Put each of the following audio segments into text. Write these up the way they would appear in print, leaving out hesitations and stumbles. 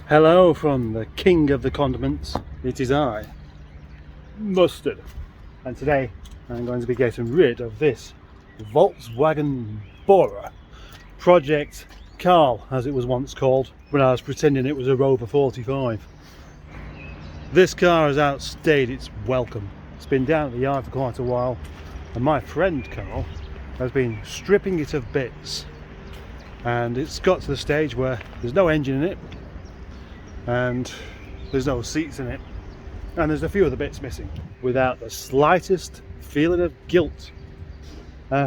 Hello from the king of the condiments. It is I, Mustard, and today I'm going to be getting rid of this Volkswagen Bora Project Carl, as it was once called when I was pretending it was a Rover 45. This car has outstayed its welcome. It's been down at the yard for quite a while, and my friend Carl has been stripping it of bits, and it's got to the stage where there's no engine in it and there's no seats in it, and there's a few of the bits missing. Without the slightest feeling of guilt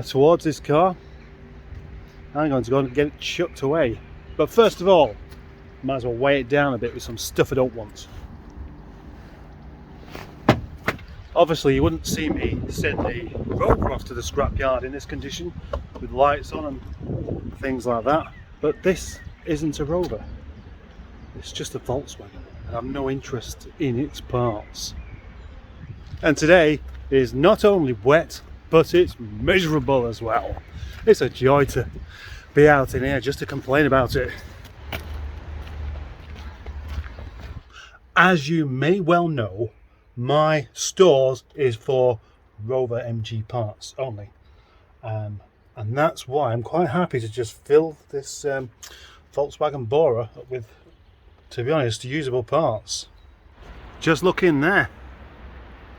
towards this car, I'm going to go and get it chucked away. But first of all, might as well weigh it down a bit with some stuff I don't want. Obviously you wouldn't see me send the Rover off to the scrapyard in this condition with lights on and things like that, but this isn't a Rover. It's just a Volkswagen, and I've no interest in its parts. And today is not only wet, but it's miserable as well. It's a joy to be out in here just to complain about it. As you may well know, my stores is for Rover MG parts only, and that's why I'm quite happy to just fill this Volkswagen Bora up with, to be honest, usable parts. Just look in there.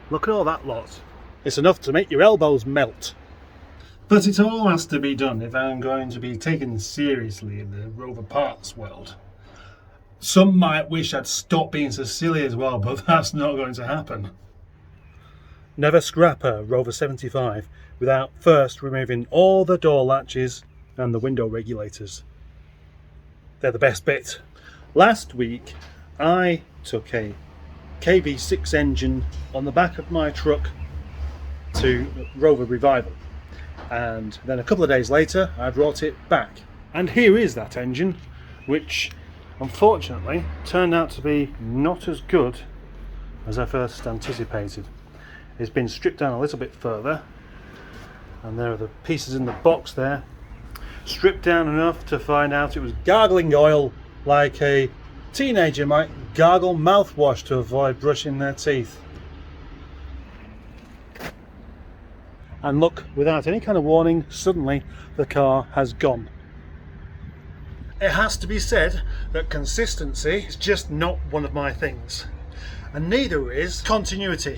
Look at all that lot. It's enough to make your elbows melt. But it all has to be done if I'm going to be taken seriously in the Rover parts world. Some might wish I'd stop being so silly as well, but that's not going to happen. Never scrap a Rover 75 without first removing all the door latches and the window regulators. They're the best bit. Last week I took a KB6 engine on the back of my truck to Rover Revival, and then a couple of days later I brought it back, and here is that engine, which unfortunately turned out to be not as good as I first anticipated. It's been stripped down a little bit further, and there are the pieces in the box there, stripped down enough to find out it was gargling oil like a teenager might gargle mouthwash to avoid brushing their teeth. And look, without any kind of warning, suddenly the car has gone. It has to be said that consistency is just not one of my things, and neither is continuity.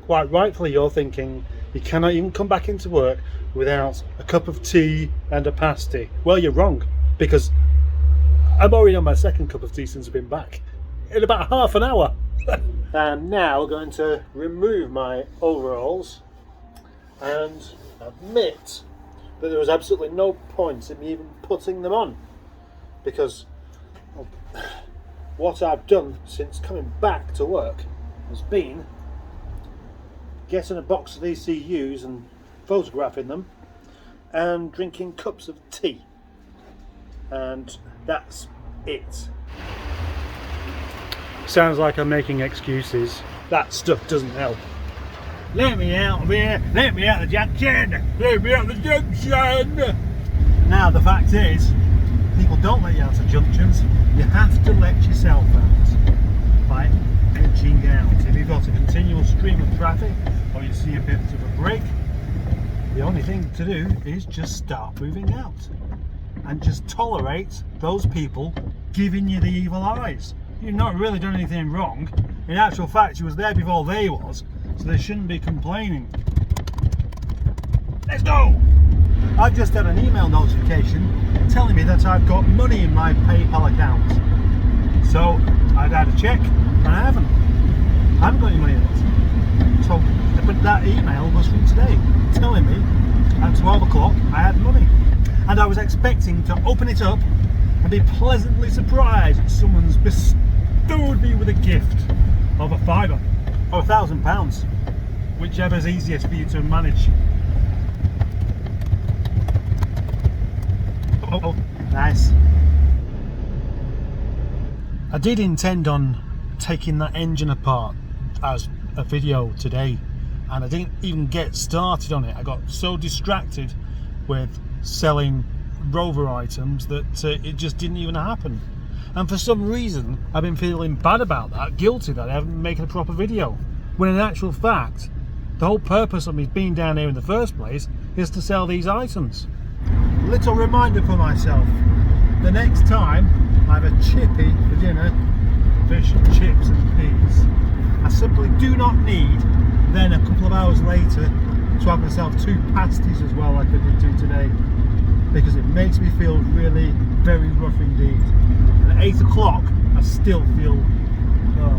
Quite rightfully you're thinking, you cannot even come back into work without a cup of tea and a pasty. Well, you're wrong, because I'm already on my second cup of tea since I've been back, in about half an hour. I'm now going to remove my overalls and admit that there was absolutely no point in me even putting them on, because what I've done since coming back to work has been getting a box of ECUs and photographing them and drinking cups of tea, and that's it. Sounds like I'm making excuses. That stuff doesn't help. Let me out of here, let me out of the junction, let me out of the junction. Now the fact is, people don't let you out of junctions. You have to let yourself out by edging out. If you've got a continual stream of traffic or you see a bit of a break, the only thing to do is just start moving out and just tolerate those people giving you the evil eyes. You've not really done anything wrong. In actual fact, you was there before they was, so they shouldn't be complaining. Let's go! I've just had an email notification telling me that I've got money in my PayPal account. So I've had a check and I haven't got any money in it. So, but that email was from today, telling me at 12 o'clock I had money. And I was expecting to open it up and be pleasantly surprised that someone's bestowed me with a gift of a £5 or £1,000, whichever's easiest for you to manage. Oh, nice. I did intend on taking that engine apart as a video today and I didn't even get started on it. I got so distracted with selling Rover items that it just didn't even happen. And for some reason I've been feeling bad about that, guilty that I haven't been making a proper video, when in actual fact the whole purpose of me being down here in the first place is to sell these items. Little reminder for myself, the next time I have a chippy for dinner, fish and chips and peas, I simply do not need then a couple of hours later to have myself 2 pasties as well like I did do today, because it makes me feel really very rough indeed. And at 8 o'clock I still feel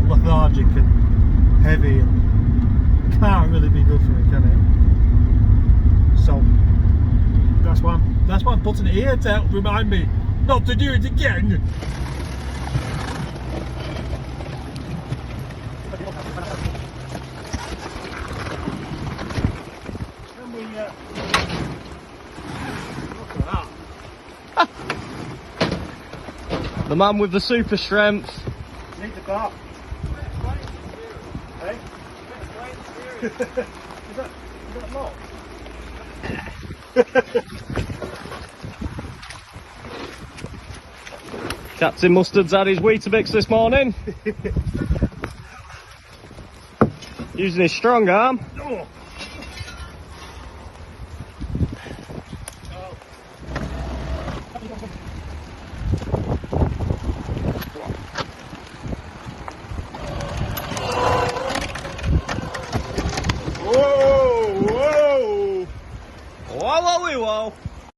lethargic and heavy, and can't really be good for me, can it? So that's why I'm putting it here to help remind me not to do it again. The man with the super strength. Need the car. Hey? is that locked? Captain Mustard's had his Weetabix this morning. Using his strong arm. Oh.